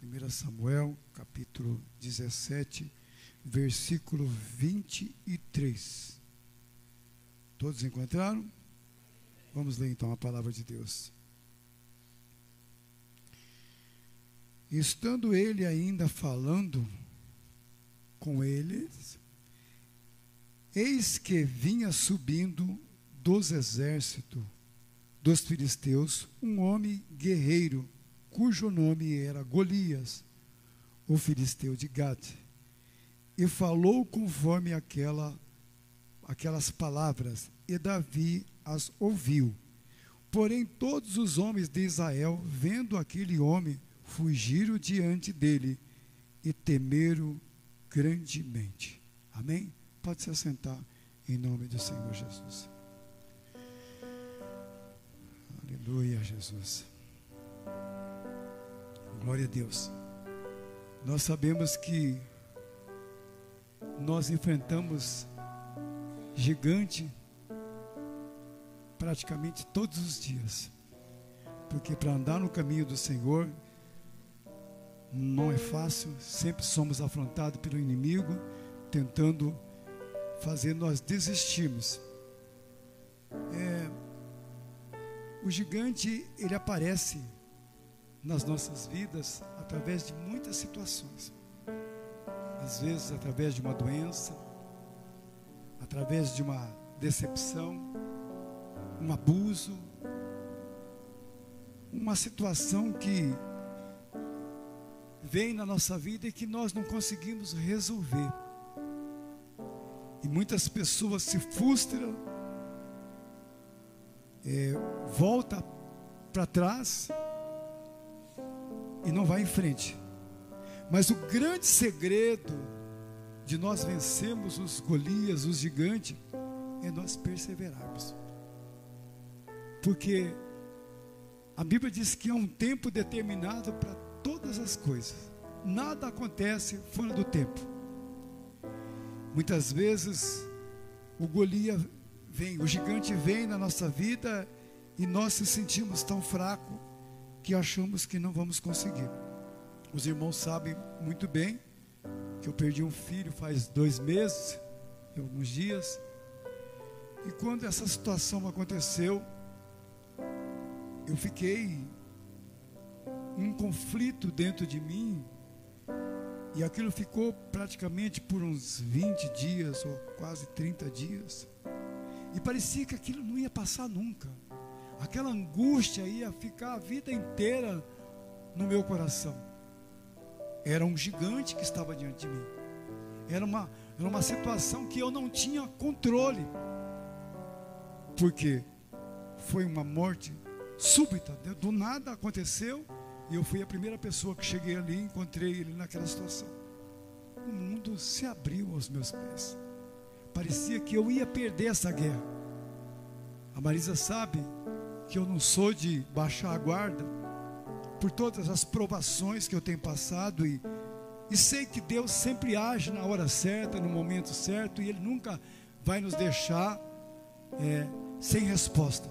1 Samuel, capítulo 17, versículo 23. Todos encontraram? Vamos ler então a palavra de Deus. Estando ele ainda falando com eles, eis que vinha subindo dos exércitos dos filisteus um homem guerreiro, cujo nome era Golias, o filisteu de Gate, e falou conforme aquelas palavras, e Davi as ouviu. Porém todos os homens de Israel, vendo aquele homem, fugiram diante dele e temeram grandemente. Amém? Pode se assentar em nome do Senhor Jesus. Aleluia, Jesus. Glória a Deus. Nós sabemos que nós enfrentamos gigante praticamente todos os dias, porque para andar no caminho do Senhor não é fácil. Sempre somos afrontados pelo inimigo, tentando fazer nós desistirmos. O gigante, ele aparece nas nossas vidas através de muitas situações. Às vezes através de uma doença, através de uma decepção, um abuso, uma situação que vem na nossa vida e que nós não conseguimos resolver. E muitas pessoas se frustram, volta para trás e não vai em frente. Mas o grande segredo de nós vencermos os Golias, os gigantes, é nós perseverarmos. Porque a Bíblia diz que há um tempo determinado para todas as coisas. Nada acontece fora do tempo. Muitas vezes o Golias vem, o gigante vem na nossa vida e nós se sentimos tão fracos que achamos que não vamos conseguir. Os irmãos sabem muito bem que eu perdi um filho faz 2 meses, alguns dias, e quando essa situação aconteceu, eu fiquei um conflito dentro de mim, e aquilo ficou praticamente por uns 20 dias ou quase 30 dias, e parecia que aquilo não ia passar nunca. Aquela angústia ia ficar a vida inteira no meu coração. Era um gigante que estava diante de mim. Era uma situação que eu não tinha controle, porque foi uma morte súbita, do nada aconteceu, e eu fui a primeira pessoa que cheguei ali e encontrei ele naquela situação. O mundo se abriu aos meus pés. Parecia que eu ia perder essa guerra. A Marisa sabe que eu não sou de baixar a guarda por todas as provações que eu tenho passado, e sei que Deus sempre age na hora certa, no momento certo, e Ele nunca vai nos deixar sem resposta.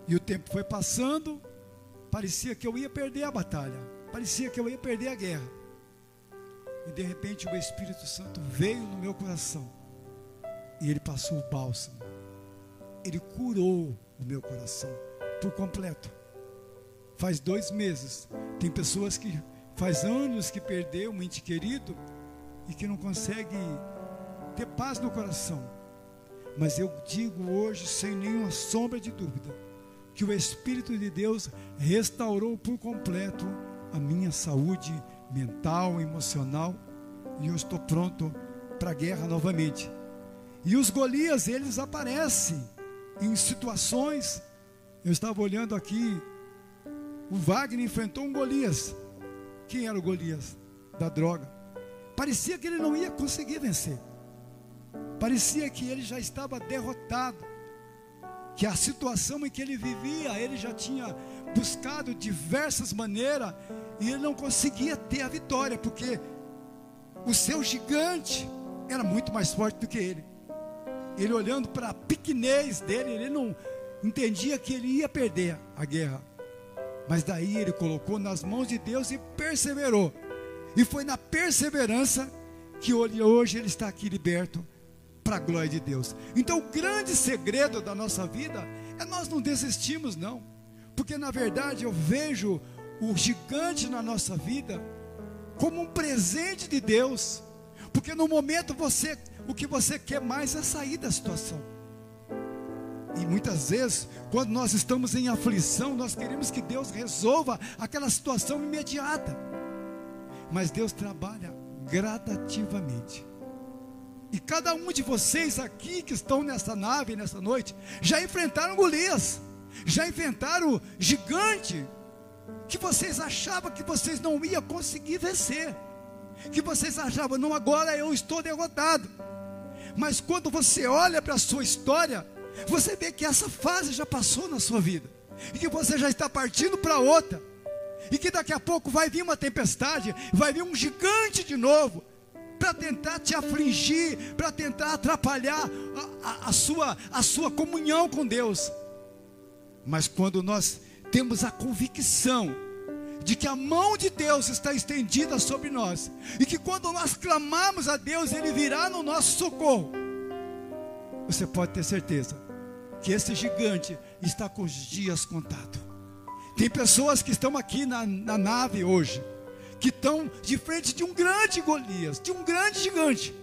E o tempo foi passando, parecia que eu ia perder a batalha, parecia que eu ia perder a guerra, e de repente o Espírito Santo veio no meu coração, e Ele passou o bálsamo, Ele curou o meu coração por completo. Faz 2 meses, tem pessoas que faz anos que perdeu um ente querido e que não consegue ter paz no coração. Mas eu digo hoje, sem nenhuma sombra de dúvida, que o Espírito de Deus restaurou por completo a minha saúde mental, emocional, e eu estou pronto para a guerra novamente. E os Golias, eles aparecem em situações. Eu estava olhando aqui, o Wagner enfrentou um Golias. Quem era o Golias? Da droga. Parecia que ele não ia conseguir vencer. Parecia que ele já estava derrotado, que a situação em que ele vivia, ele já tinha buscado diversas maneiras, e ele não conseguia ter a vitória, porque o seu gigante era muito mais forte do que ele. Ele, olhando para a pequenez dele, ele não entendia que ele ia perder a guerra. Mas daí ele colocou nas mãos de Deus e perseverou. E foi na perseverança que hoje ele está aqui liberto para a glória de Deus. Então o grande segredo da nossa vida é nós não desistirmos não. Porque na verdade eu vejo o gigante na nossa vida como um presente de Deus. Porque no momento o que você quer mais é sair da situação. E muitas vezes, quando nós estamos em aflição, nós queremos que Deus resolva aquela situação imediata. Mas Deus trabalha gradativamente. E cada um de vocês aqui que estão nessa nave, nessa noite, já enfrentaram Golias, já enfrentaram o gigante, que vocês achavam que vocês não iam conseguir vencer, que vocês achavam, não, agora eu estou derrotado. Mas quando você olha para a sua história, você vê que essa fase já passou na sua vida, e que você já está partindo para outra, e que daqui a pouco vai vir uma tempestade, vai vir um gigante de novo, para tentar te afligir, para tentar atrapalhar a sua comunhão com Deus. Mas quando nós temos a convicção de que a mão de Deus está estendida sobre nós, e que quando nós clamamos a Deus, Ele virá no nosso socorro, você pode ter certeza que esse gigante está com os dias contados. Tem pessoas que estão aqui na nave hoje, que estão de frente de um grande Golias, de um grande gigante,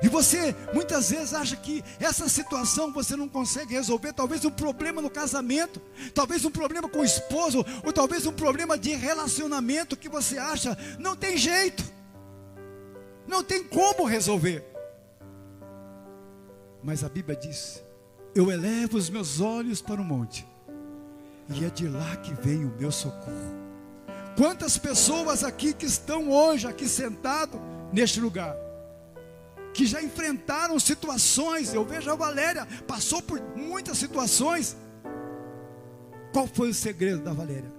e você muitas vezes acha que essa situação você não consegue resolver. Talvez um problema no casamento, talvez um problema com o esposo, ou talvez um problema de relacionamento que você acha, não tem jeito, não tem como resolver. Mas a Bíblia diz: eu elevo os meus olhos para o monte, e é de lá que vem o meu socorro. Quantas pessoas aqui que estão hoje aqui sentado neste lugar, que já enfrentaram situações. Eu vejo a Valéria, passou por muitas situações. Qual foi o segredo da Valéria?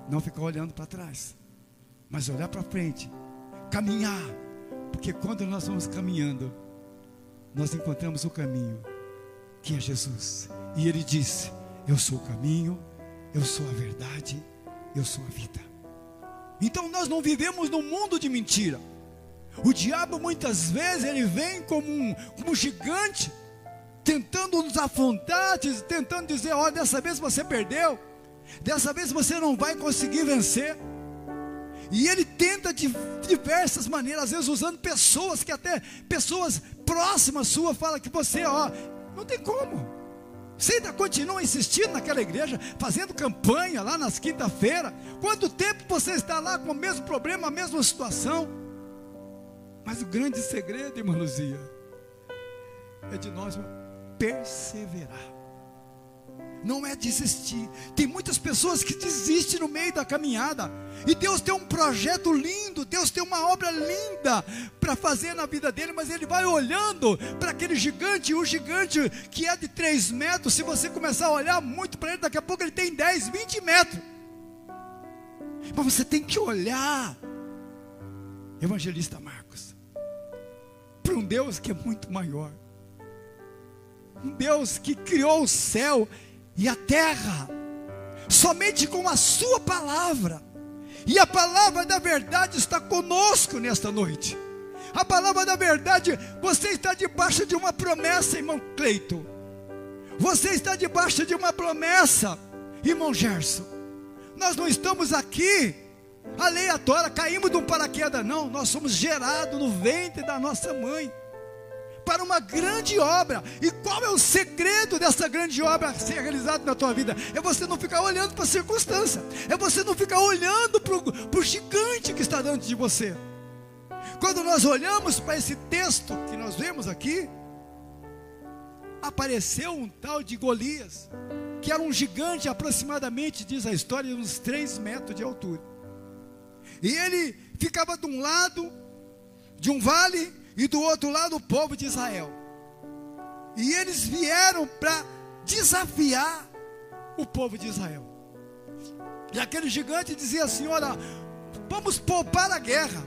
Não ficar olhando para trás, mas olhar para frente, caminhar. Porque quando nós vamos caminhando, nós encontramos o caminho, que é Jesus. E Ele disse: eu sou o caminho, eu sou a verdade, eu sou a vida. Então nós não vivemos num mundo de mentira. O diabo muitas vezes ele vem como um gigante, tentando nos afrontar, tentando dizer: olha, dessa vez você perdeu, dessa vez você não vai conseguir vencer. E ele tenta de diversas maneiras, às vezes usando pessoas, que até pessoas próximas sua falam que você, não tem como. Você ainda continua insistindo naquela igreja, fazendo campanha lá nas quinta-feiras. Quanto tempo você está lá com o mesmo problema, a mesma situação? Mas o grande segredo, irmã Luzia, é de nós perseverar, não é desistir. Tem muitas pessoas que desistem no meio da caminhada, e Deus tem um projeto lindo, Deus tem uma obra linda para fazer na vida dele, mas ele vai olhando para aquele gigante, o gigante que é de 3 metros, se você começar a olhar muito para ele, daqui a pouco ele tem 10, 20 metros, mas você tem que olhar, evangelista Marcos, para um Deus que é muito maior, um Deus que criou o céu e a terra, somente com a sua palavra, e a palavra da verdade está conosco nesta noite. A palavra da verdade, você está debaixo de uma promessa, irmão Cleiton, você está debaixo de uma promessa, irmão Gerson. Nós não estamos aqui aleatória, caímos de um paraquedas, não. Nós somos gerados no ventre da nossa mãe para uma grande obra. E qual é o segredo dessa grande obra ser realizada na tua vida? É você não ficar olhando para a circunstância, é você não ficar olhando para o gigante que está dentro de você. Quando nós olhamos para esse texto que nós vemos aqui, apareceu um tal de Golias, que era um gigante aproximadamente, diz a história, de uns 3 metros de altura. E ele ficava de um lado de um vale, e do outro lado o povo de Israel. E eles vieram para desafiar o povo de Israel. E aquele gigante dizia assim: olha, vamos poupar a guerra.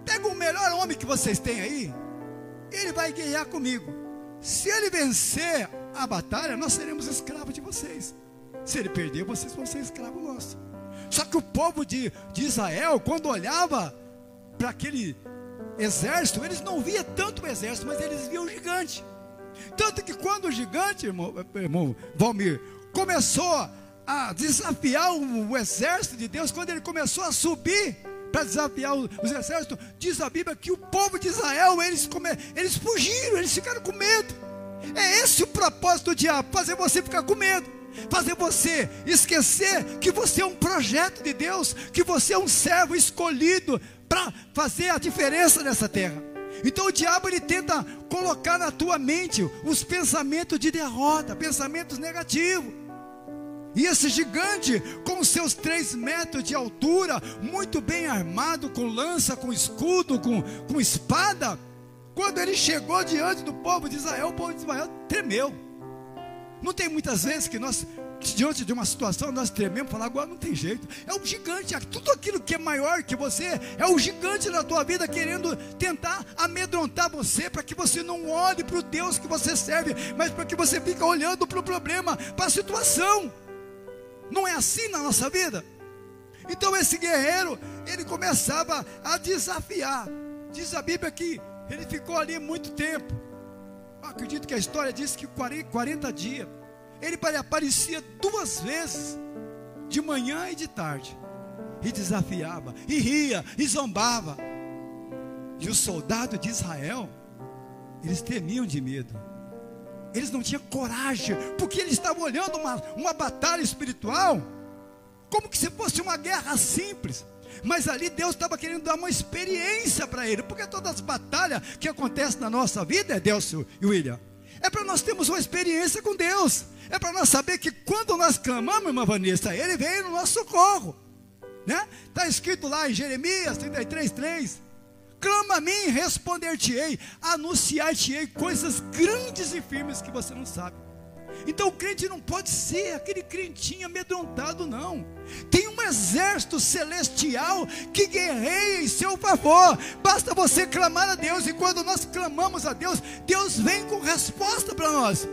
Pega o melhor homem que vocês têm aí, ele vai guerrear comigo. Se ele vencer a batalha, nós seremos escravos de vocês. Se ele perder, vocês vão ser escravos nossos. Só que o povo de Israel, quando olhava para aquele exército, eles não viam tanto o exército, mas eles viam o gigante. Tanto que quando o gigante, irmão Valmir, começou a desafiar o exército de Deus, quando ele começou a subir para desafiar os exércitos, diz a Bíblia que o povo de Israel, eles fugiram, eles ficaram com medo. É esse o propósito do diabo, fazer você ficar com medo, fazer você esquecer que você é um projeto de Deus, que você é um servo escolhido para fazer a diferença nessa terra. Então o diabo, ele tenta colocar na tua mente os pensamentos de derrota, pensamentos negativos. E esse gigante, com seus 3 metros de altura, muito bem armado, com lança, com escudo, com espada, quando ele chegou diante do povo de Israel, o povo de Israel tremeu. Não tem muitas vezes que nós, diante de uma situação, nós trememos, falamos, agora não tem jeito. É o gigante, tudo aquilo que é maior que você, é o gigante na tua vida querendo tentar amedrontar você, para que você não olhe para o Deus que você serve, mas para que você fique olhando para o problema, para a situação. Não é assim na nossa vida? Então esse guerreiro, ele começava a desafiar. Diz a Bíblia que ele ficou ali muito tempo. Eu acredito que a história diz que 40 dias. Ele aparecia 2 vezes, de manhã e de tarde, e desafiava, e ria, e zombava. E os soldados de Israel, eles tremiam de medo. Eles não tinham coragem, porque eles estavam olhando uma batalha espiritual, como que se fosse uma guerra simples. Mas ali Deus estava querendo dar uma experiência para ele, porque todas as batalhas que acontecem na nossa vida, Delcio e William, é para nós termos uma experiência com Deus, é para nós saber que quando nós clamamos, irmã Vanessa, Ele vem no nosso socorro, né? Está escrito lá em Jeremias 33:3, clama a mim, responder-te-ei, anunciar-te-ei coisas grandes e firmes que você não sabe. Então o crente não pode ser aquele crentinho amedrontado, não. Tem um exército celestial que guerreia em seu favor. Basta você clamar a Deus, e quando nós clamamos a Deus, Deus vem com resposta para nós.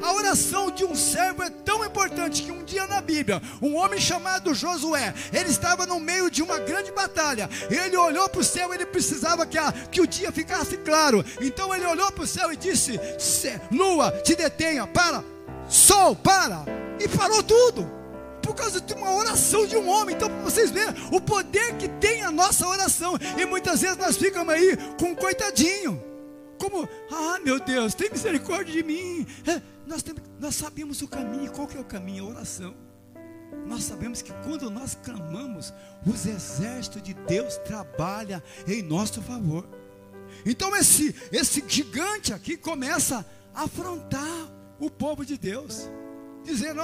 A oração de um servo é tão importante que um dia na Bíblia, um homem chamado Josué, ele estava no meio de uma grande batalha. Ele olhou para o céu, ele precisava que o dia ficasse claro. Então ele olhou para o céu e disse: lua, te detenha, para, sol, para. E parou tudo, por causa de uma oração de um homem. Então, para vocês verem o poder que tem a nossa oração. E muitas vezes nós ficamos aí com um coitadinho, como, meu Deus, tem misericórdia de mim. Nós sabemos o caminho. Qual que é o caminho? A oração. Nós sabemos que quando nós clamamos, os exércitos de Deus trabalham em nosso favor. Então esse gigante aqui começa a afrontar o povo de Deus, dizendo: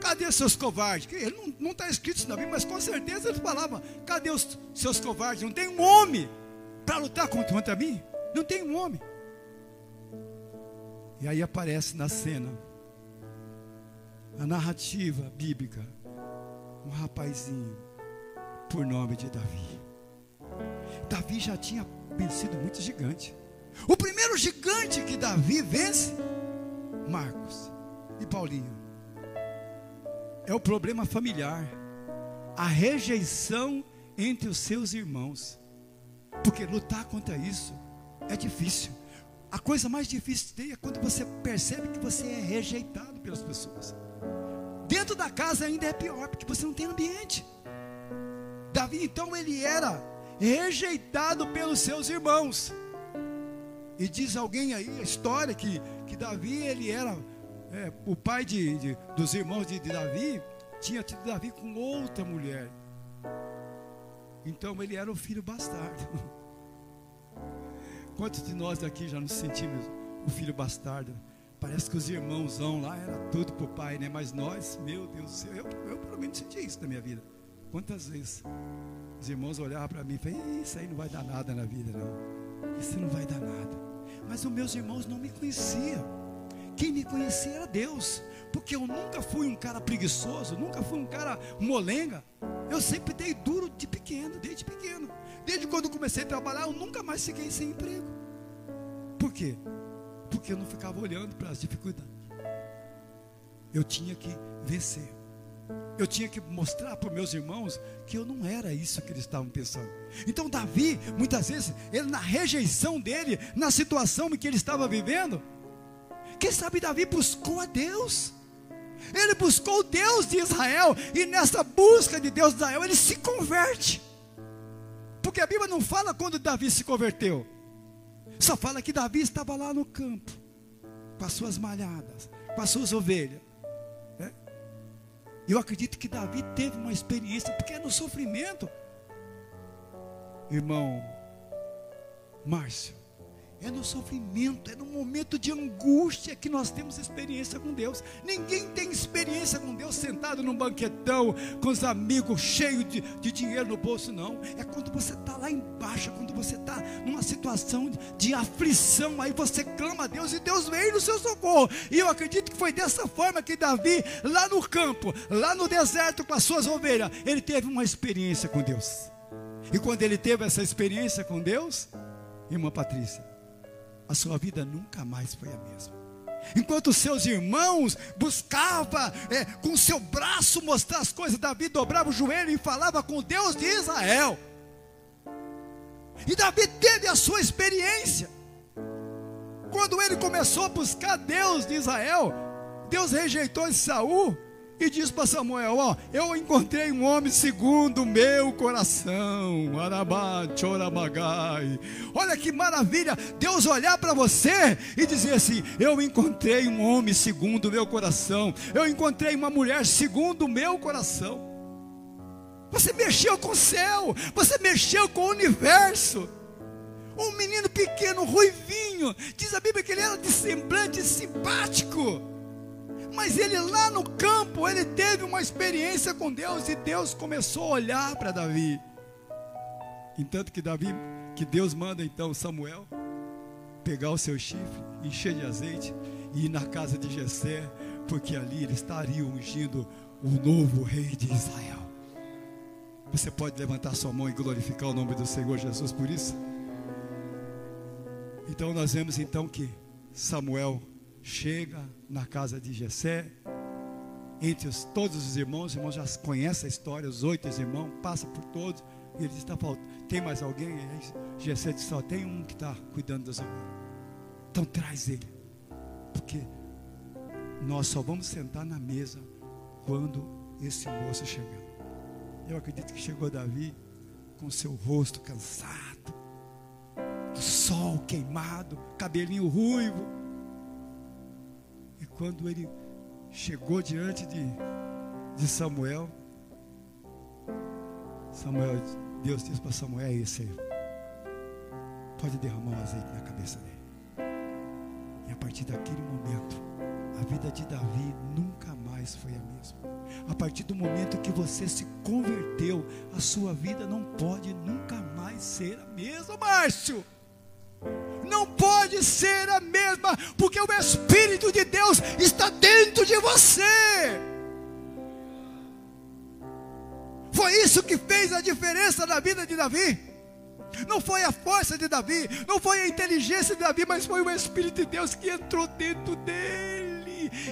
cadê seus covardes? Ele não está escrito isso na Bíblia, mas com certeza eles falavam: cadê os seus covardes? Não tem um homem para lutar contra mim? Não tem um homem. E aí aparece na cena, a narrativa bíblica, um rapazinho por nome de Davi. Davi já tinha vencido muitos gigantes. O primeiro gigante que Davi vence, Marcos e Paulinho, é o problema familiar, a rejeição entre os seus irmãos. Porque lutar contra isso é difícil. A coisa mais difícil que tem é quando você percebe que você é rejeitado pelas pessoas. Dentro da casa ainda é pior, porque você não tem ambiente. Davi, então, ele era rejeitado pelos seus irmãos. E diz alguém aí, a história, que Davi, ele era o pai dos irmãos de Davi, tinha tido Davi com outra mulher. Então ele era o filho bastardo. Quantos de nós aqui já nos sentimos o filho bastardo? Parece que os irmãozão lá era tudo para o pai, né? Mas nós, meu Deus do céu, eu pelo menos senti isso na minha vida. Quantas vezes os irmãos olhavam para mim e falavam: isso aí não vai dar nada na vida, não. Isso não vai dar nada. Mas os meus irmãos não me conheciam. Quem me conhecia era Deus. Porque eu nunca fui um cara preguiçoso, nunca fui um cara molenga. Eu sempre dei duro de pequeno, desde pequeno. Desde quando comecei a trabalhar, eu nunca mais fiquei sem emprego. Por quê? Porque eu não ficava olhando para as dificuldades. eu tinha que vencer. Eu tinha que mostrar para os meus irmãos que eu não era isso que eles estavam pensando. Então Davi, muitas vezes, ele na rejeição dele, na situação em que ele estava vivendo, quem sabe Davi buscou a Deus. Ele buscou o Deus de Israel, e nessa busca de Deus de Israel, ele se converte. Porque a Bíblia não fala quando Davi se converteu, só fala que Davi estava lá no campo, com as suas malhadas, com as suas ovelhas. Eu acredito que Davi teve uma experiência, porque é no sofrimento, irmão Márcio, é no sofrimento, é no momento de angústia que nós temos experiência com Deus. Ninguém tem experiência com Deus sentado num banquetão, com os amigos, cheio de dinheiro no bolso, não. É quando você está lá embaixo, quando você está numa situação de aflição, aí você clama a Deus e Deus vem no seu socorro. E eu acredito que foi dessa forma que Davi, lá no campo, lá no deserto com as suas ovelhas, ele teve uma experiência com Deus. E quando ele teve essa experiência com Deus, irmã Patrícia, a sua vida nunca mais foi a mesma. Enquanto seus irmãos buscavam com o seu braço mostrar as coisas, Davi dobrava o joelho e falava com o Deus de Israel. E Davi teve a sua experiência. Quando ele começou a buscar Deus de Israel, Deus rejeitou Saul e disse para Samuel: ó, eu encontrei um homem segundo o meu coração. Olha que maravilha, Deus olhar para você e dizer assim: eu encontrei um homem segundo o meu coração, eu encontrei uma mulher segundo o meu coração. Você mexeu com o céu, você mexeu com o universo. Um menino pequeno, ruivinho, diz a Bíblia que ele era de semblante simpático, mas ele lá no campo, ele teve uma experiência com Deus, e Deus começou a olhar para Davi. Entanto que Deus manda então Samuel pegar o seu chifre, encher de azeite e ir na casa de Jessé, porque ali ele estaria ungindo o novo rei de Israel. Você pode levantar sua mão e glorificar o nome do Senhor Jesus por isso? Então nós vemos então que Samuel chega na casa de Jessé, entre todos os irmãos já conhecem a história, os 8 irmãos, passa por todos, e ele diz: tem mais alguém? E Jessé diz: só tem um que está cuidando das ovelhas. Então traz ele, porque nós só vamos sentar na mesa quando esse moço chegar. Eu acredito que chegou Davi com seu rosto cansado, do sol queimado, cabelinho ruivo. E quando ele chegou diante de Samuel, Deus disse para Samuel: é esse aí, pode derramar o azeite na cabeça dele. E a partir daquele momento, a vida de Davi nunca mais foi a mesma. A partir do momento que você se converteu, a sua vida não pode nunca mais ser a mesma, Márcio. Não pode ser a mesma, porque o Espírito de Deus está dentro de você. Foi isso que fez a diferença na vida de Davi. Não foi a força de Davi, não foi a inteligência de Davi, mas foi o Espírito de Deus que entrou dentro dele.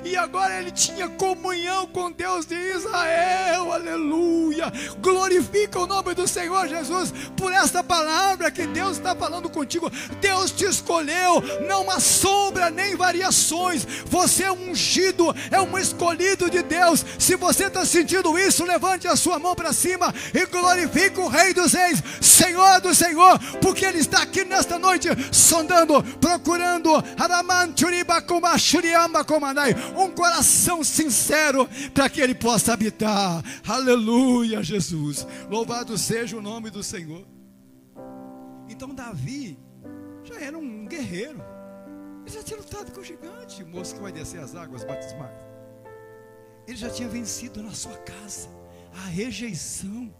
E agora ele tinha comunhão com Deus de Israel. Aleluia. Glorifica o nome do Senhor Jesus por esta palavra que Deus está falando contigo. Deus te escolheu, não há sombra nem variações. Você é ungido, é um escolhido de Deus. Se você está sentindo isso, levante a sua mão para cima e glorifique o Rei dos Reis, Senhor do Senhor, porque Ele está aqui nesta noite sondando, procurando um coração sincero para que Ele possa habitar. Aleluia, Jesus. Louvado seja o nome do Senhor. Então Davi já era um guerreiro. Ele já tinha lutado com o gigante, o moço que vai descer as águas batismais. Ele já tinha vencido na sua casa a rejeição.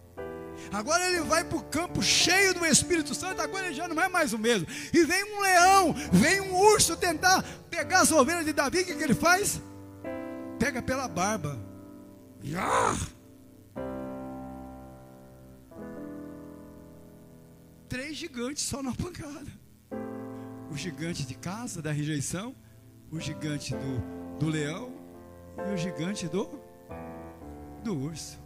Agora ele vai para o campo cheio do Espírito Santo. Agora ele já não é mais o mesmo. E vem um leão, vem um urso tentar pegar as ovelhas de Davi. O que ele faz? Pega pela barba. 3 gigantes só na pancada. O gigante de casa, da rejeição, o gigante do leão e o gigante do urso.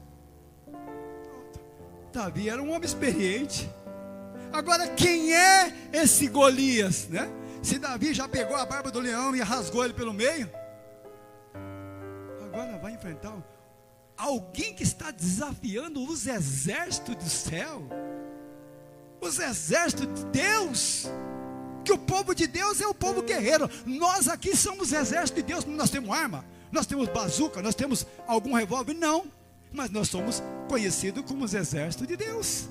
Davi era um homem experiente. Agora, quem é esse Golias, né? Se Davi já pegou a barba do leão e rasgou ele pelo meio, agora vai enfrentar alguém que está desafiando os exércitos do céu, os exércitos de Deus. Que o povo de Deus é o povo guerreiro. Nós aqui somos exército de Deus. Nós temos arma, nós temos bazuca, nós temos algum revólver? Não, mas nós somos conhecidos como os exércitos de Deus.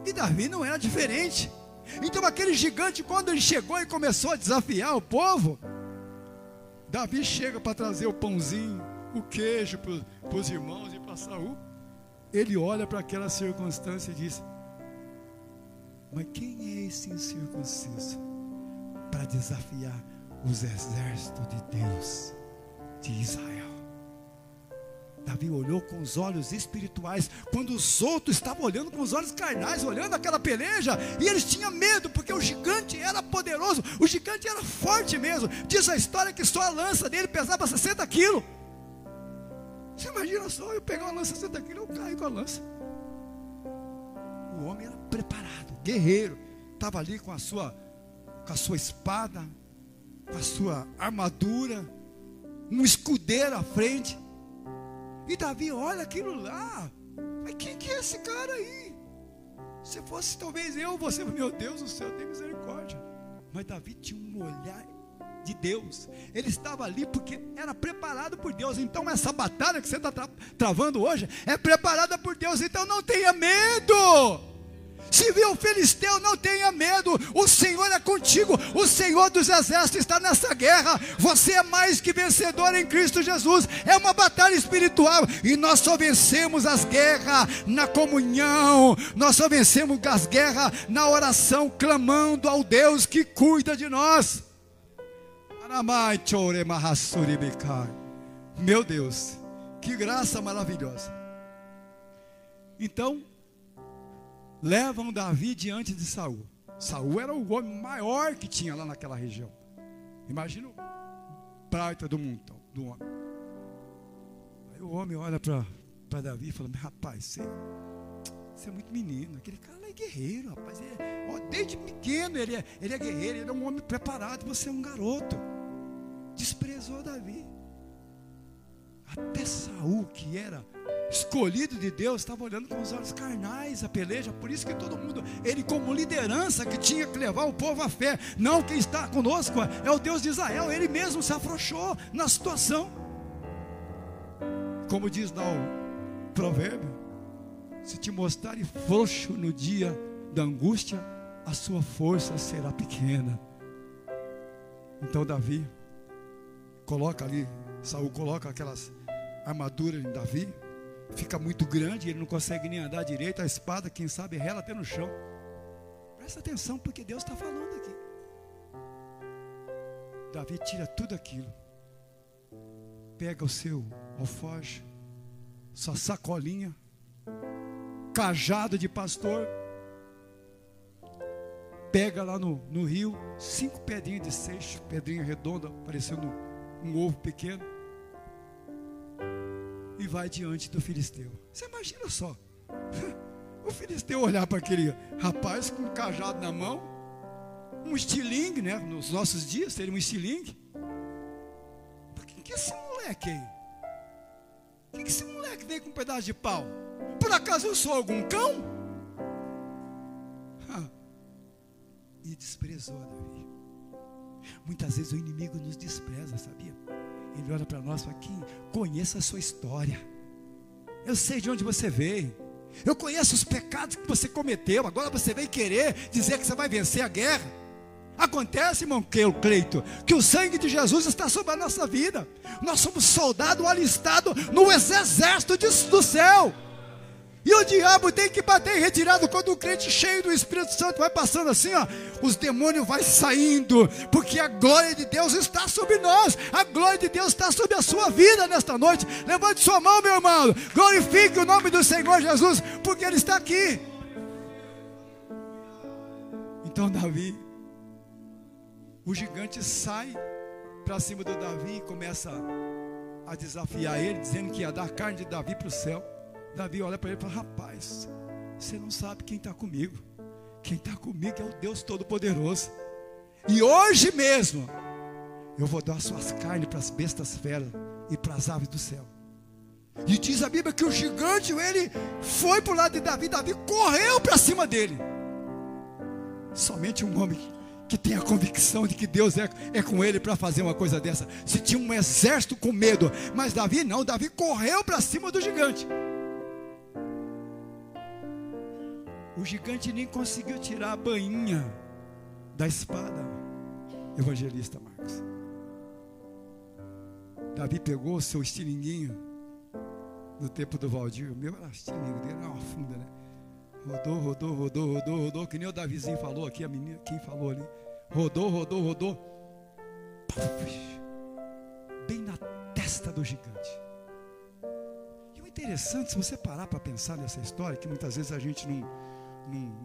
E Davi não era diferente. Então aquele gigante, quando ele chegou e começou a desafiar o povo, Davi chega para trazer o pãozinho, o queijo para os irmãos e para Saul. Ele olha para aquela circunstância e diz: mas quem é esse incircunciso para desafiar os exércitos de Deus de Israel? Davi olhou com os olhos espirituais, quando os outros estavam olhando com os olhos carnais, olhando aquela peleja, e eles tinham medo, porque o gigante era poderoso, o gigante era forte mesmo. Diz a história que só a lança dele pesava 60 quilos. Você imagina só, eu pegar uma lança de 60 quilos, eu caio com a lança. O homem era preparado, guerreiro, estava ali com a sua espada, com a sua armadura, um escudeiro à frente. E Davi olha aquilo lá, mas quem que é esse cara aí? Se fosse talvez eu, você, meu Deus do céu, tem misericórdia. Mas Davi tinha um olhar de Deus. Ele estava ali porque era preparado por Deus. Então essa batalha que você está travando hoje é preparada por Deus. Então não tenha medo. Se viu o filisteu, não tenha medo. O Senhor é contigo. O Senhor dos exércitos está nessa guerra. Você é mais que vencedor em Cristo Jesus. É uma batalha espiritual. E nós só vencemos as guerras na comunhão. Nós só vencemos as guerras na oração, clamando ao Deus que cuida de nós. Meu Deus, que graça maravilhosa. Então levam Davi diante de Saul. Saul era o homem maior que tinha lá naquela região. Imagina o prata do mundo, do homem. Aí o homem olha para Davi e fala: mas rapaz, você é muito menino. Aquele cara é guerreiro, rapaz. Desde pequeno ele é guerreiro, ele é um homem preparado. Você é um garoto. Desprezou Davi. Até Saul, que era escolhido de Deus, estava olhando com os olhos carnais a peleja. Por isso que todo mundo, ele como liderança que tinha que levar o povo à fé. Não, quem está conosco é o Deus de Israel. Ele mesmo se afrouxou na situação. Como diz lá o provérbio: se te mostrares frouxo no dia da angústia, a sua força será pequena. Então Davi coloca ali, Saul coloca aquelas armaduras em Davi. Fica muito grande, ele não consegue nem andar direito. A espada, quem sabe, rela até no chão. Presta atenção, porque Deus está falando aqui. Davi tira tudo aquilo, pega o seu alforje, sua sacolinha, cajado de pastor, pega lá no rio 5 pedrinhas de seixo, pedrinha redonda, parecendo um ovo pequeno, e vai diante do filisteu. Você imagina só, o filisteu olhar para aquele rapaz com um cajado na mão, um estilingue, né? Nos nossos dias seria um estilingue. Quem que é esse moleque aí? Quem que esse moleque veio com um pedaço de pau? Por acaso eu sou algum cão? E desprezou Davi. Muitas vezes o inimigo nos despreza, sabia? Ele olha para nós e fala: aqui, conheça a sua história. Eu sei de onde você veio. Eu conheço os pecados que você cometeu. Agora você vem querer dizer que você vai vencer a guerra. Acontece, irmão Cleito, que o sangue de Jesus está sobre a nossa vida. Nós somos soldados alistados no exército do céu. E o diabo tem que bater em retirada. Quando o crente cheio do Espírito Santo vai passando assim, ó, os demônios vai saindo, porque a glória de Deus está sobre nós. A glória de Deus está sobre a sua vida nesta noite. Levante sua mão, meu irmão, glorifique o nome do Senhor Jesus, porque Ele está aqui. Então Davi, o gigante sai para cima do Davi e começa a desafiar ele, dizendo que ia dar a carne de Davi para o céu. Davi olha para ele e fala: rapaz, você não sabe quem está comigo. Quem está comigo é o Deus Todo-Poderoso. E hoje mesmo eu vou dar suas carnes para as bestas feras e para as aves do céu. E diz a Bíblia que o gigante, ele foi para o lado de Davi. Davi correu para cima dele. Somente um homem que tem a convicção de que Deus é com ele para fazer uma coisa dessa. Se tinha um exército com medo, mas Davi não. Davi correu para cima do gigante. O gigante nem conseguiu tirar a bainha da espada, evangelista Marcos. Davi pegou o seu estilinguinho no tempo do Valdir. O meu era estilingue dele, era uma funda, né? Rodou, que nem o Davizinho falou aqui, a menina, quem falou ali. Rodou. Puf, bem na testa do gigante. E o interessante, se você parar para pensar nessa história, que muitas vezes a gente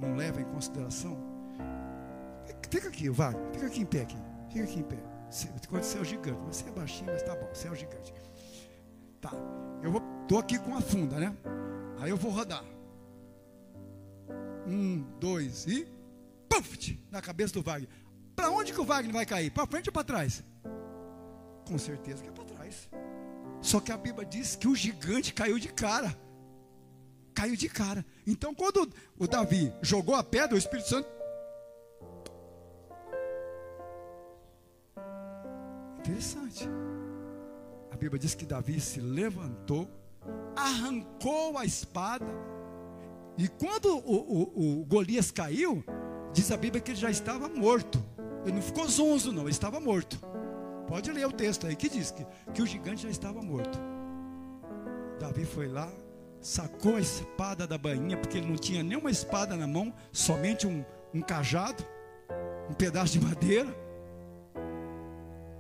não leva em consideração. Fica aqui, Wagner, fica aqui em pé. Quando você é o gigante, você é baixinho, mas tá bom, você é o gigante. Tá, tô aqui com a funda, né? Aí eu vou rodar. 1, 2 e puf, na cabeça do Wagner. Para onde que o Wagner vai cair? Para frente ou para trás? Com certeza que é para trás. Só que a Bíblia diz que o gigante caiu de cara. Então quando o Davi jogou a pedra, o Espírito Santo... Interessante. A Bíblia diz que Davi se levantou, arrancou a espada. E quando o Golias caiu, diz a Bíblia que ele já estava morto. Ele não ficou zonzo não, ele estava morto. Pode ler o texto aí que diz que o gigante já estava morto. Davi foi lá, sacou a espada da bainha, porque ele não tinha nenhuma espada na mão, somente um cajado, um pedaço de madeira.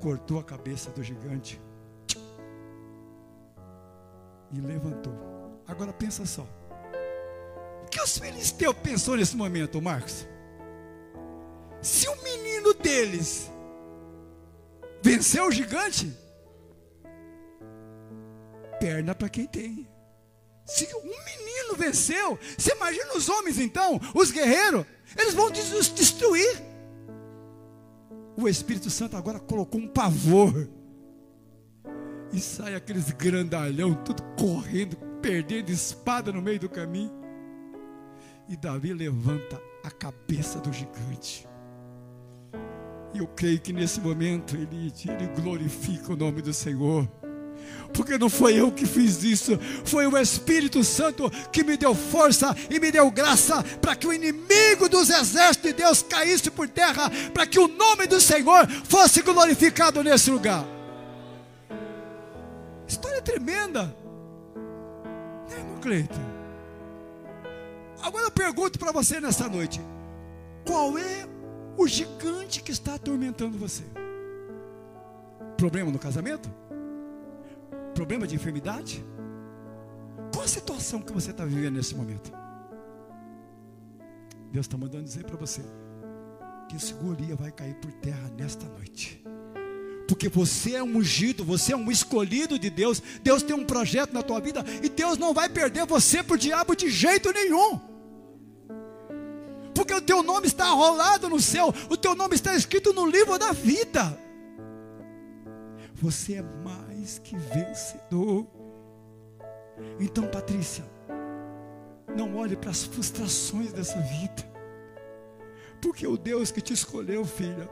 Cortou a cabeça do gigante e levantou. Agora pensa só. O que os filisteus pensou nesse momento, Marcos? Se o menino deles venceu o gigante, perna para quem tem. Se um menino venceu, você imagina os homens então, os guerreiros, eles vão nos destruir. O Espírito Santo agora colocou um pavor. E sai aqueles grandalhão, tudo correndo, perdendo espada no meio do caminho. E Davi levanta a cabeça do gigante. E eu creio que nesse momento ele glorifica o nome do Senhor. Porque não foi eu que fiz isso, foi o Espírito Santo que me deu força e me deu graça para que o inimigo dos exércitos de Deus caísse por terra, para que o nome do Senhor fosse glorificado nesse lugar. História tremenda, né, irmão Cleiton? Agora eu pergunto para você nessa noite: qual é o gigante que está atormentando você? Problema no casamento? Problema de enfermidade? Qual a situação que você está vivendo nesse momento? Deus está mandando dizer para você que esse Golias vai cair por terra nesta noite. Porque você é um ungido, você é um escolhido de Deus. Deus tem um projeto na tua vida e Deus não vai perder você para o diabo de jeito nenhum. Porque o teu nome está arrolado no céu, o teu nome está escrito no livro da vida. Você é mais que vencedor. Então, Patrícia, não olhe para as frustrações dessa vida, porque o Deus que te escolheu, filha,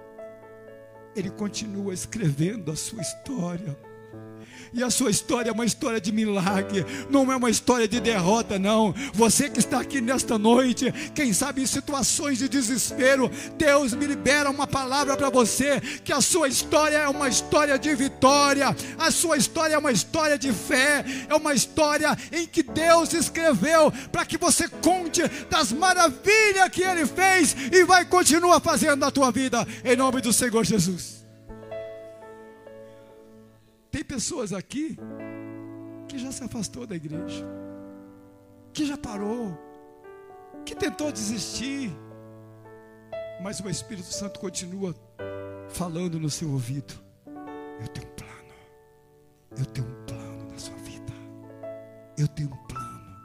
Ele continua escrevendo a sua história. E a sua história é uma história de milagre, não é uma história de derrota, não. Você que está aqui nesta noite, quem sabe em situações de desespero, Deus me libera uma palavra para você, que a sua história é uma história de vitória, a sua história é uma história de fé, é uma história em que Deus escreveu, para que você conte das maravilhas que Ele fez, e vai continuar fazendo na tua vida, em nome do Senhor Jesus. Tem pessoas aqui que já se afastou da igreja, que já parou, que tentou desistir, mas o Espírito Santo continua falando no seu ouvido: eu tenho um plano, Eu tenho um plano na sua vida. Eu tenho um plano.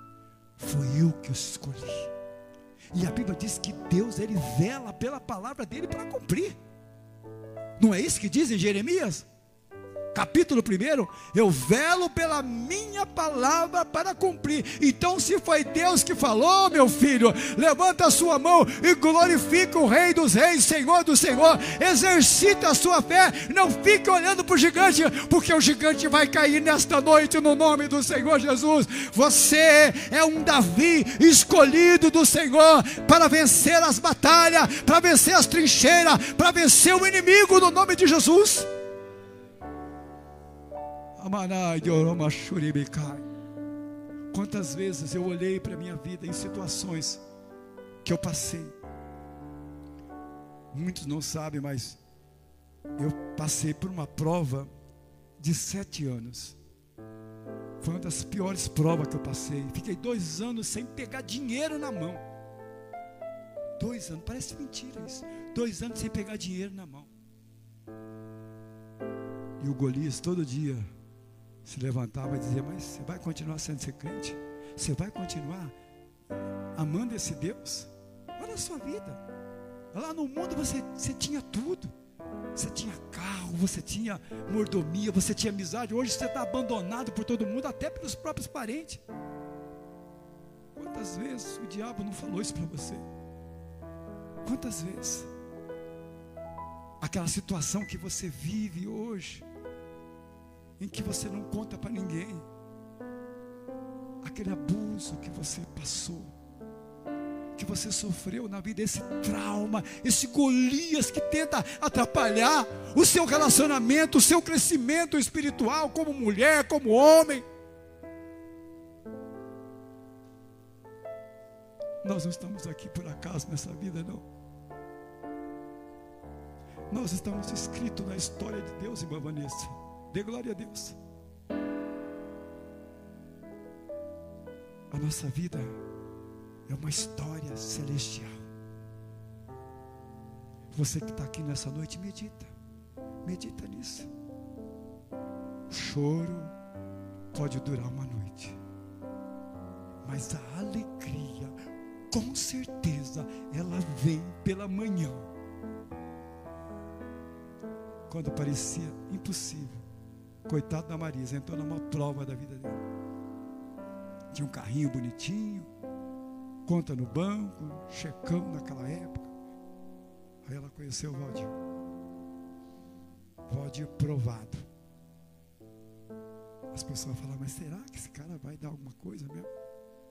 Foi eu que os escolhi. E a Bíblia diz que Deus, Ele vela pela palavra dEle para cumprir. Não é isso que diz em Jeremias? Capítulo 1, eu velo pela minha palavra para cumprir. Então, se foi Deus que falou, meu filho, levanta a sua mão e glorifica o Rei dos Reis, Senhor do Senhor. Exercita a sua fé, não fique olhando para o gigante, porque o gigante vai cair nesta noite no nome do Senhor Jesus. Você é um Davi escolhido do Senhor para vencer as batalhas, para vencer as trincheiras, para vencer o inimigo no nome de Jesus. Quantas vezes eu olhei para a minha vida em situações que eu passei. Muitos não sabem, mas eu passei por uma prova de 7 anos. Foi uma das piores provas que eu passei. Fiquei 2 anos sem pegar dinheiro na mão. 2 anos, parece mentira isso. 2 anos sem pegar dinheiro na mão. E o Golias todo dia se levantava e dizia: mas você vai continuar sendo crente? Você vai continuar amando esse Deus? Olha a sua vida. Lá no mundo você tinha tudo. Você tinha carro, você tinha mordomia, você tinha amizade. Hoje você está abandonado por todo mundo, até pelos próprios parentes. Quantas vezes o diabo não falou isso para você? Quantas vezes? Aquela situação que você vive hoje, em que você não conta para ninguém, aquele abuso que você passou, que você sofreu na vida, esse trauma, esse Golias que tenta atrapalhar o seu relacionamento, o seu crescimento espiritual, como mulher, como homem. Nós não estamos aqui por acaso nessa vida, não. Nós estamos escritos na história de Deus, irmã Vanessa. Dê glória a Deus. A nossa vida é uma história celestial. Você que está aqui nessa noite, medita nisso. O choro pode durar uma noite, mas a alegria, com certeza, ela vem pela manhã. Quando parecia impossível, coitado da Marisa, entrou numa prova da vida dela. Tinha um carrinho bonitinho, conta no banco, checão naquela época. Aí ela conheceu o Valdir. Valdir provado. As pessoas falavam: mas será que esse cara vai dar alguma coisa mesmo?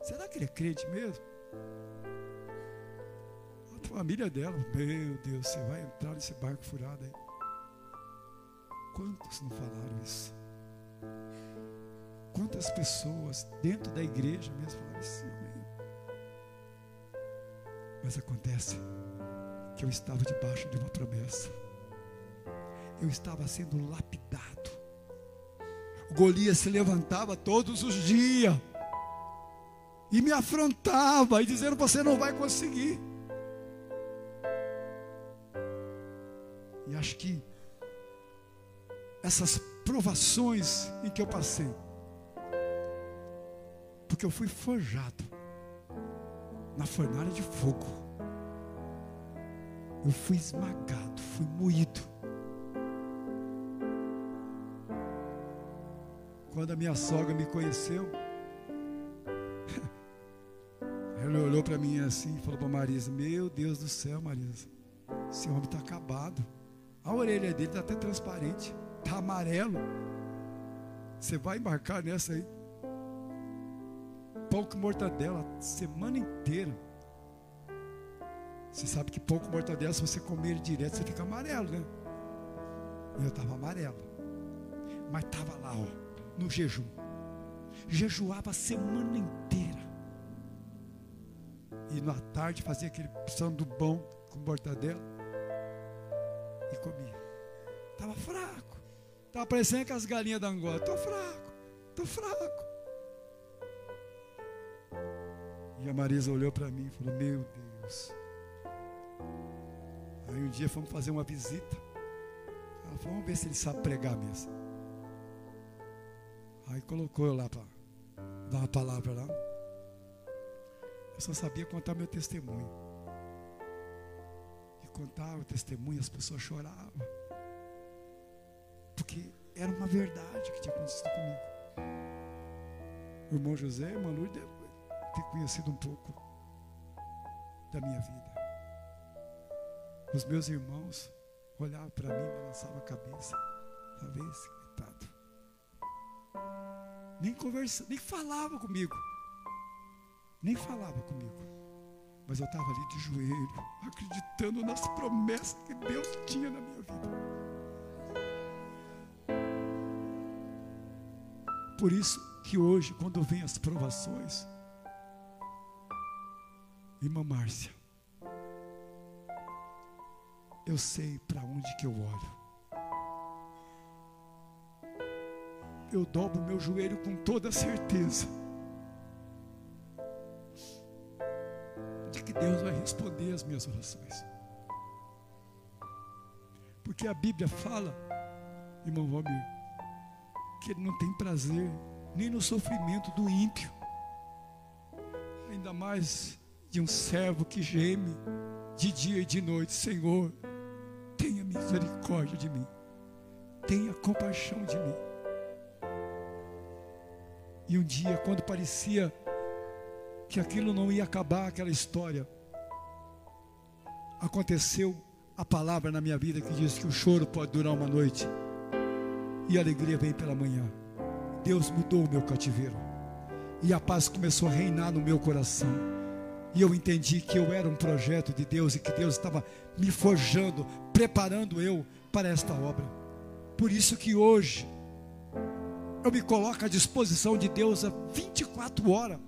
Será que ele é crente mesmo? A família dela: meu Deus, você vai entrar nesse barco furado aí. Quantos não falaram isso? Quantas pessoas dentro da igreja mesmo falaram isso? Mas acontece que eu estava debaixo de uma promessa. Eu estava sendo lapidado. O Golias se levantava todos os dias e me afrontava e dizendo: você não vai conseguir. E acho que essas provações em que eu passei, porque eu fui forjado na fornalha de fogo, eu fui esmagado, fui moído. Quando a minha sogra me conheceu, ela olhou para mim assim e falou para Marisa: meu Deus do céu, Marisa, esse homem está acabado. A orelha dele está até transparente, está amarelo. Você vai embarcar nessa aí? Pão com mortadela, semana inteira. Você sabe que pão com mortadela, se você comer ele direto, você fica amarelo, né? Eu estava amarelo, mas estava lá, ó, no jejum. Jejuava a semana inteira. E na tarde fazia aquele sandubão com mortadela e comia. Estava fraco. Estava parecendo com as galinhas da Angola. Estou fraco. E a Marisa olhou para mim e falou: meu Deus. Aí um dia fomos fazer uma visita. Ela falou: vamos ver se ele sabe pregar mesmo. Aí colocou eu lá para dar uma palavra lá. Eu só sabia contar meu testemunho. E contava o testemunho, as pessoas choravam. Porque era uma verdade que tinha acontecido comigo. O irmão José e a irmã Lourdes devem ter conhecido um pouco da minha vida. Os meus irmãos olhavam para mim, balançavam a cabeça. Talvez, coitado. Nem conversava, nem falava comigo. Nem falava comigo. Mas eu estava ali de joelho, acreditando nas promessas que Deus tinha na minha vida. Por isso que hoje, quando vem as provações, irmã Márcia, eu sei para onde que eu olho. Eu dobro meu joelho com toda certeza de que Deus vai responder as minhas orações. Porque a Bíblia fala, irmão Valmir, que Ele não tem prazer nem no sofrimento do ímpio, ainda mais de um servo que geme de dia e de noite. Senhor, tenha misericórdia de mim, tenha compaixão de mim. E um dia, quando parecia que aquilo não ia acabar, aquela história, aconteceu a palavra na minha vida que diz que o choro pode durar uma noite e a alegria vem pela manhã. Deus mudou o meu cativeiro e a paz começou a reinar no meu coração. E eu entendi que eu era um projeto de Deus e que Deus estava me forjando, preparando eu para esta obra. Por isso que hoje eu me coloco à disposição de Deus a 24 horas.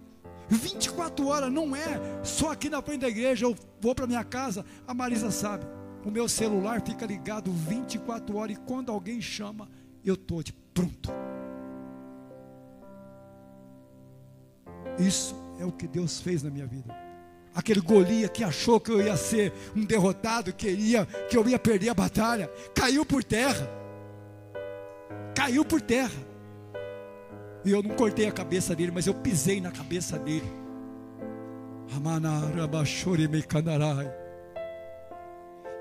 24 horas não é só aqui na frente da igreja. Eu vou para minha casa, a Marisa sabe, o meu celular fica ligado 24 horas e quando alguém chama, eu estou de pronto. Isso é o que Deus fez na minha vida. Aquele Golias que achou que eu ia ser um derrotado, que eu ia perder a batalha, caiu por terra. Caiu por terra. E eu não cortei a cabeça dele, mas eu pisei na cabeça dele.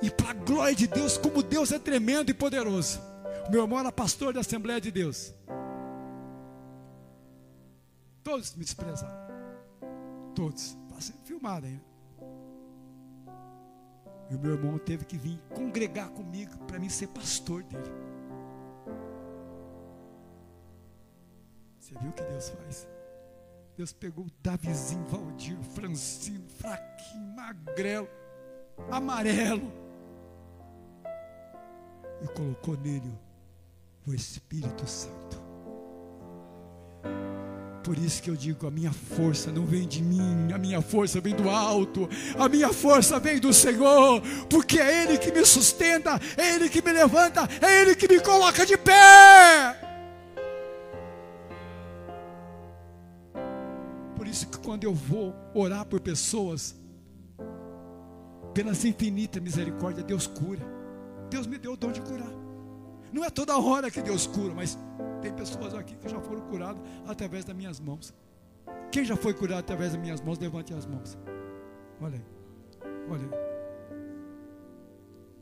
E para a glória de Deus, como Deus é tremendo e poderoso. O meu irmão era pastor da Assembleia de Deus. Todos me desprezaram. Todos. Está sendo filmado ainda. E o meu irmão teve que vir congregar comigo para mim ser pastor dele. Você viu o que Deus faz? Deus pegou o Davizinho, Valdir, Francino, fraquinho, magrelo, amarelo, e colocou nele o Espírito Santo. Por isso que eu digo, a minha força não vem de mim, a minha força vem do alto, a minha força vem do Senhor, porque é Ele que me sustenta, é Ele que me levanta, é Ele que me coloca de pé. Por isso que quando eu vou orar por pessoas, pelas infinitas misericórdias, Deus cura. Deus me deu o dom de curar. Não é toda hora que Deus cura, mas tem pessoas aqui que já foram curadas através das minhas mãos. Quem já foi curado através das minhas mãos, levante as mãos. Olha aí, olha aí.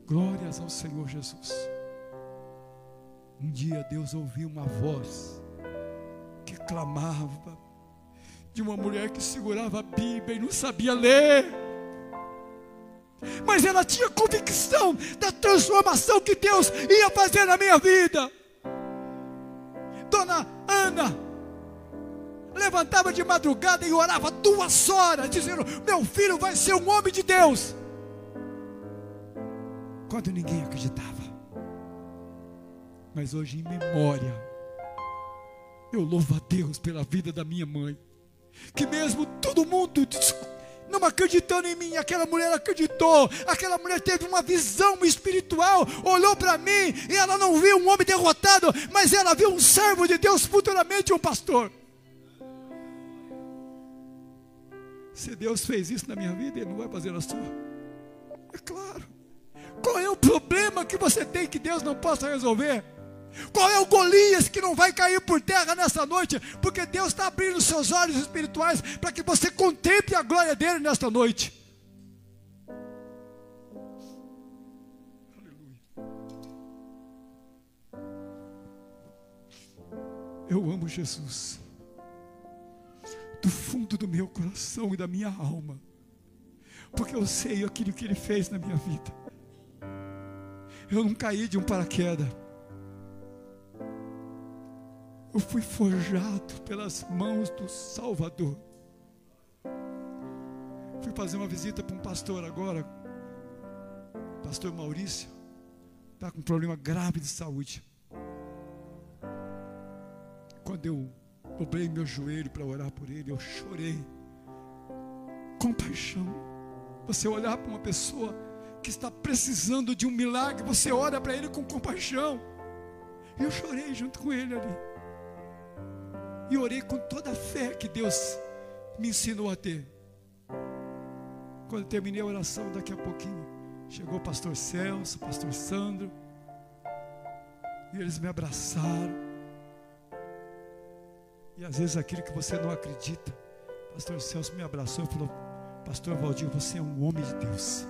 Glórias ao Senhor Jesus. Um dia Deus ouviu uma voz que clamava, de uma mulher que segurava a Bíblia e não sabia ler, mas ela tinha convicção da transformação que Deus ia fazer na minha vida. Dona Ana levantava de madrugada e orava 2 horas, dizendo: meu filho vai ser um homem de Deus. Quando ninguém acreditava. Mas hoje, em memória, eu louvo a Deus pela vida da minha mãe, que mesmo todo mundo não acreditando em mim, aquela mulher acreditou. Aquela mulher teve uma visão espiritual, olhou para mim e ela não viu um homem derrotado, mas ela viu um servo de Deus, futuramente um pastor. Se Deus fez isso na minha vida, Ele não vai fazer na sua? É claro. Qual é o problema que você tem que Deus não possa resolver? Qual é o Golias que não vai cair por terra nesta noite? Porque Deus está abrindo seus olhos espirituais para que você contemple a glória dele nesta noite. Aleluia. Eu amo Jesus do fundo do meu coração e da minha alma, porque eu sei aquilo que ele fez na minha vida. Eu não caí de um paraquedas. Eu fui forjado pelas mãos do Salvador. Fui fazer uma visita para um pastor agora, pastor Maurício, está com um problema grave de saúde. Quando eu dobrei meu joelho para orar por ele, eu chorei. Compaixão. Você olhar para uma pessoa que está precisando de um milagre, você ora para ele com compaixão. E eu chorei junto com ele ali. E orei com toda a fé que Deus me ensinou a ter. Quando eu terminei a oração, daqui a pouquinho, chegou o pastor Celso, o pastor Sandro, e eles me abraçaram. E às vezes aquilo que você não acredita, o pastor Celso me abraçou e falou: pastor Valdir, você é um homem de Deus.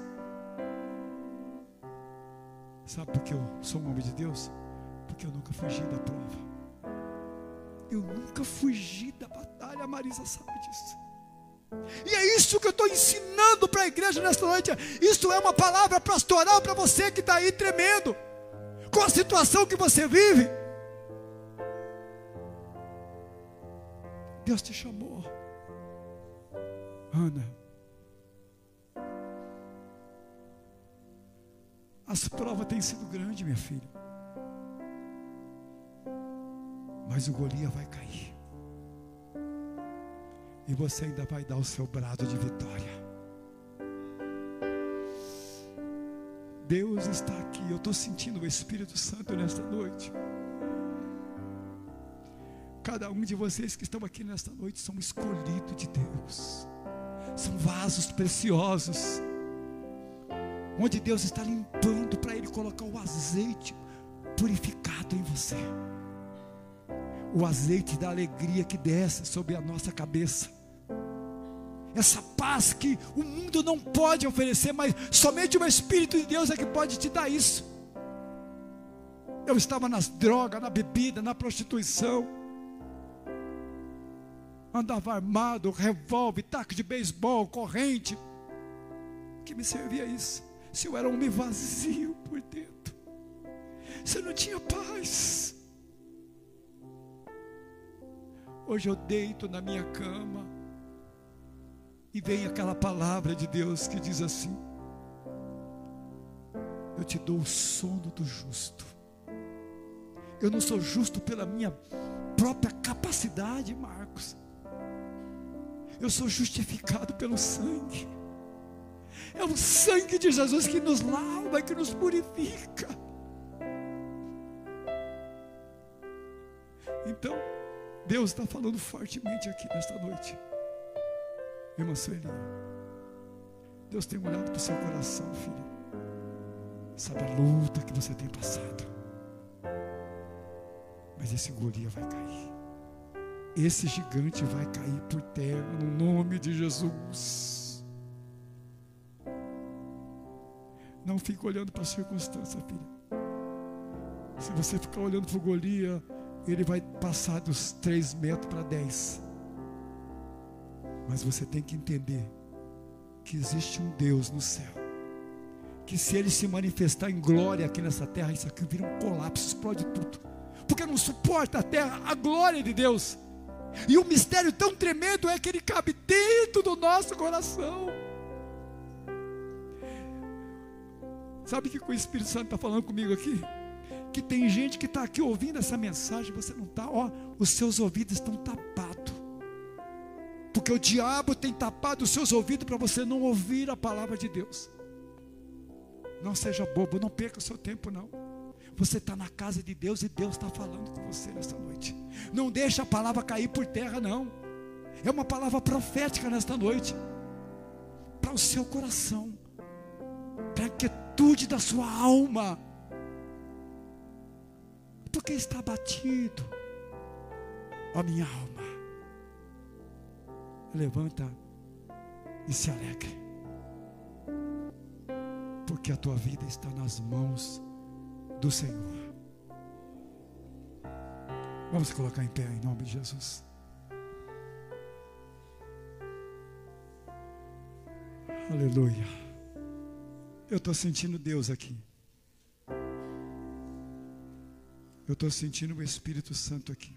Sabe por que eu sou um homem de Deus? Porque eu nunca fugi da prova. Eu nunca fugi da batalha, a Marisa sabe disso. E é isso que eu estou ensinando para a igreja nesta noite. Isso é uma palavra pastoral para você que está aí tremendo com a situação que você vive. Deus te chamou, Ana. As provas têm sido grandes, minha filha, mas o Golias vai cair, e você ainda vai dar o seu brado de vitória. Deus está aqui. Eu estou sentindo o Espírito Santo nesta noite. Cada um de vocês que estão aqui nesta noite são escolhidos de Deus, são vasos preciosos, onde Deus está limpando para Ele colocar o azeite purificado em você, o azeite da alegria que desce sobre a nossa cabeça, essa paz que o mundo não pode oferecer, mas somente o Espírito de Deus é que pode te dar isso. Eu estava nas drogas, na bebida, na prostituição, andava armado, revólver, taco de beisebol, corrente. Que me servia isso, se eu era um homem vazio por dentro, se eu não tinha paz? Hoje eu deito na minha cama e vem aquela palavra de Deus que diz assim: eu te dou o sono do justo. Eu não sou justo pela minha própria capacidade, Marcos. Eu sou justificado pelo sangue. É o sangue de Jesus que nos lava, que nos purifica. Então, Deus está falando fortemente aqui nesta noite. Irmã Sueli, Deus tem olhado para o seu coração, filha. Sabe a luta que você tem passado. Mas esse Golias vai cair. Esse gigante vai cair por terra, no nome de Jesus. Não fique olhando para a circunstância, filha. Se você ficar olhando para o Golias, ele vai passar dos 3 metros para 10. Mas você tem que entender que existe um Deus no céu, que se Ele se manifestar em glória aqui nessa terra, isso aqui vira um colapso, explode tudo, porque não suporta a terra a glória de Deus. E o mistério tão tremendo é que Ele cabe dentro do nosso coração. Sabe o que o Espírito Santo está falando comigo aqui? Que tem gente que está aqui ouvindo essa mensagem, você não está, os seus ouvidos estão tapados, porque o diabo tem tapado os seus ouvidos para você não ouvir a palavra de Deus. Não seja bobo, não perca o seu tempo não. Você está na casa de Deus e Deus está falando com você nesta noite. Não deixa a palavra cair por terra não. É uma palavra profética nesta noite, para o seu coração, para a quietude da sua alma, porque está abatido, ó minha alma. Levanta e se alegre, porque a tua vida está nas mãos do Senhor. Vamos colocar em pé em nome de Jesus. Aleluia. Eu estou sentindo Deus aqui. Eu estou sentindo o Espírito Santo aqui.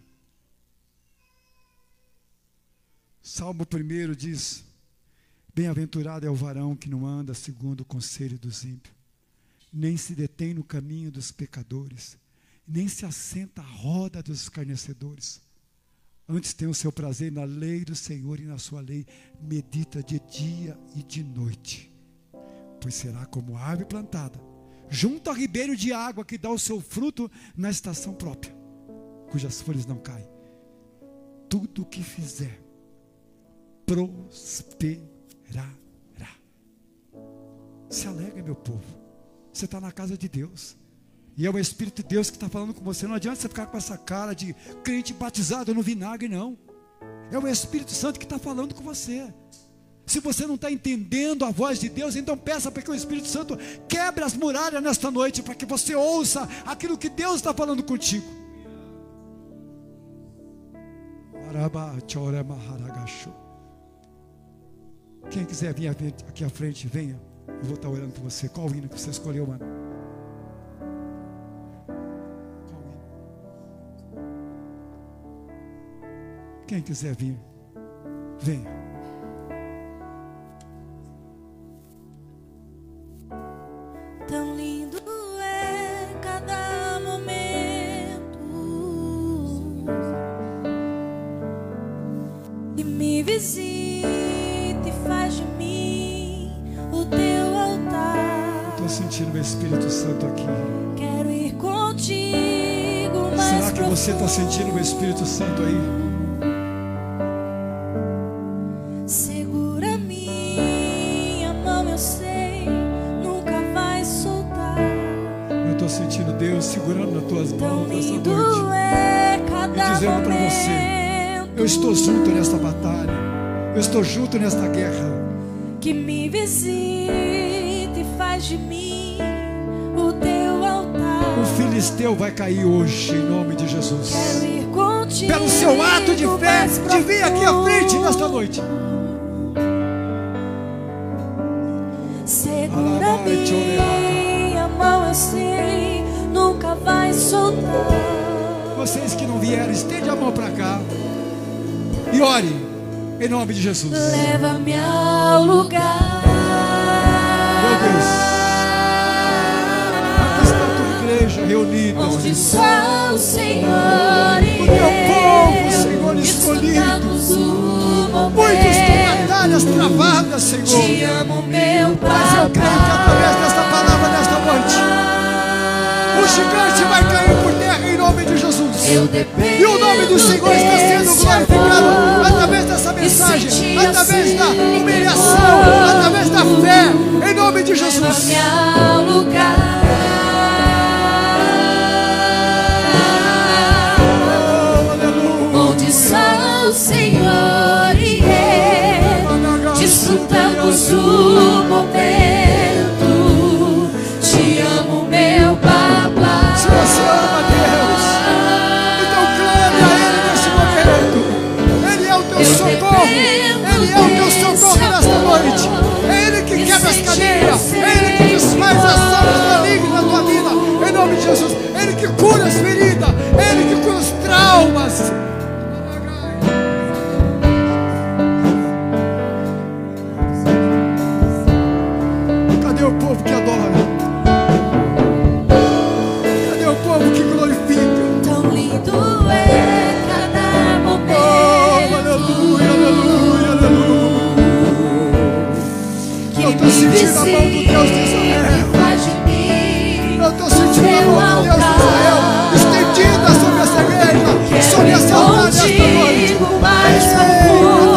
Salmo 1 diz: bem-aventurado é o varão que não anda segundo o conselho dos ímpios, nem se detém no caminho dos pecadores, nem se assenta à roda dos escarnecedores. Antes tem o seu prazer na lei do Senhor, e na sua lei medita de dia e de noite. Pois será como árvore plantada junto ao ribeiro de água, que dá o seu fruto na estação própria, cujas folhas não caem. Tudo o que fizer prosperará. Se alegra, meu povo. Você está na casa de Deus, e é o Espírito de Deus que está falando com você. Não adianta você ficar com essa cara de crente batizado no vinagre, não. É o Espírito Santo que está falando com você. Se você não está entendendo a voz de Deus, então peça para que o Espírito Santo quebre as muralhas nesta noite, para que você ouça aquilo que Deus está falando contigo. Quem quiser vir aqui à frente, venha. Eu vou estar orando por você. Qual o hino que você escolheu, mano? Qual hino? Quem quiser vir, venha. Tão lindo é cada momento que me visita e faz de mim o teu altar. Estou sentindo o Espírito Santo aqui. Quero ir contigo mais Será que você está sentindo o Espírito Santo aí? Segura minha mão, eu sei, nunca vai soltar. Eu estou sentindo Deus segurando nas tuas mãos nessa Lindo noite é e cada dizendo para você: eu estou junto nesta batalha, eu estou junto nesta guerra. que me visita e faz de mim o teu altar. O filisteu vai cair hoje em nome de Jesus. Quero ir contigo Pelo seu ato de fé, de vir aqui à frente nesta noite. Segura minha mão, eu sei, nunca vai soltar. Vocês que não vieram, estende a mão para cá e ore em nome de Jesus. Leva-me ao lugar. Meu Deus, aqui está a tua igreja reunida, Onde só o Senhor e o teu povo, Senhor escolhido. Muitos com batalhas travadas, Senhor. Te amo, meu Pai. Mas eu creio que através desta palavra, nesta noite, o gigante vai cair por terra em nome de Jesus. E o nome do Senhor está sendo glorificado através dessa mensagem, através da humilhação, através da fé, em nome de Jesus. Leva-me ao lugar onde só o Senhor e eu desfrutamos o momento. Te amo, meu papai. Se você ama Deus, então clame a Ele neste momento. Ele é o teu socorro, Ele é o teu socorro nesta noite. É Ele que quebra as cadeias, é Ele que desfaz as obras malignas na tua vida, em nome de Jesus. É Ele que cura as feridas, é Ele que cura os traumas. Cadê o povo que adora? Cadê o povo que glorifica? Tão lindo é cada Oh, momento aleluia, aleluia, aleluia. que Eu estou me sentindo a mão do visita Deus de Israel. e faz de mim Eu estou sentindo a teu mão do Deus de Israel altar. estendida sobre essa igreja, Quero sobre ir essa altar nesta noite. contigo mais Ei, profundo.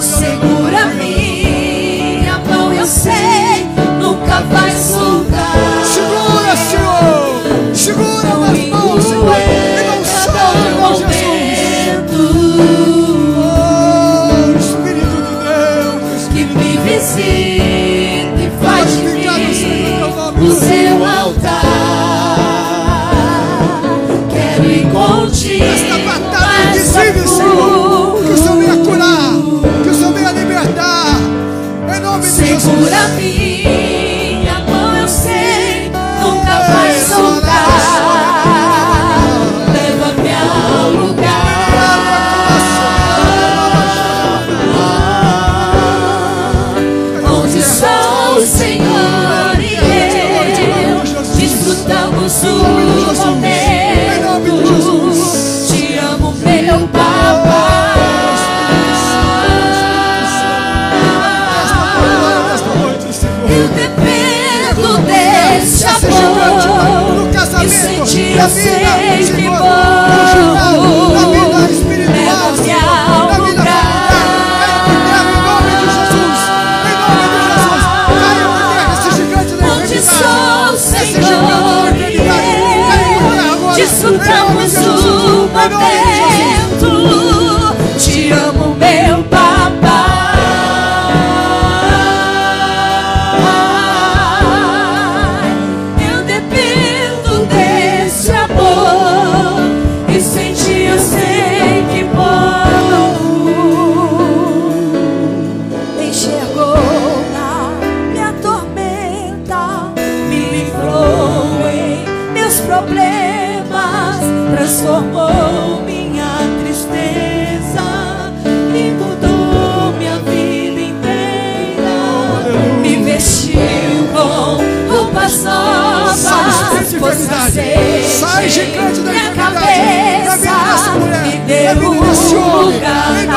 Segura minha mão, eu sei, nunca vai soltar. sempre bom. Na vida espiritual, Senhor, na vida familiar, caia por terra em nome de Jesus. Em nome de Jesus, caia por terra esse gigante da enfermidade. Esse gigante da enfermidade, caia por terra agora. Desfrutamos o momento. Te amo, meu papai. Eu dependo desse amor e sem ti eu sei que morro. Enxergou na minha tormenta, me livrou em meus problemas, transformou minha tristeza e mudou minha vida inteira. Me vestiu com roupas novas, força sai gigante da minha enfermidade, na vida dessa cabeça, mulher, me na deu vida desse homem, lugar em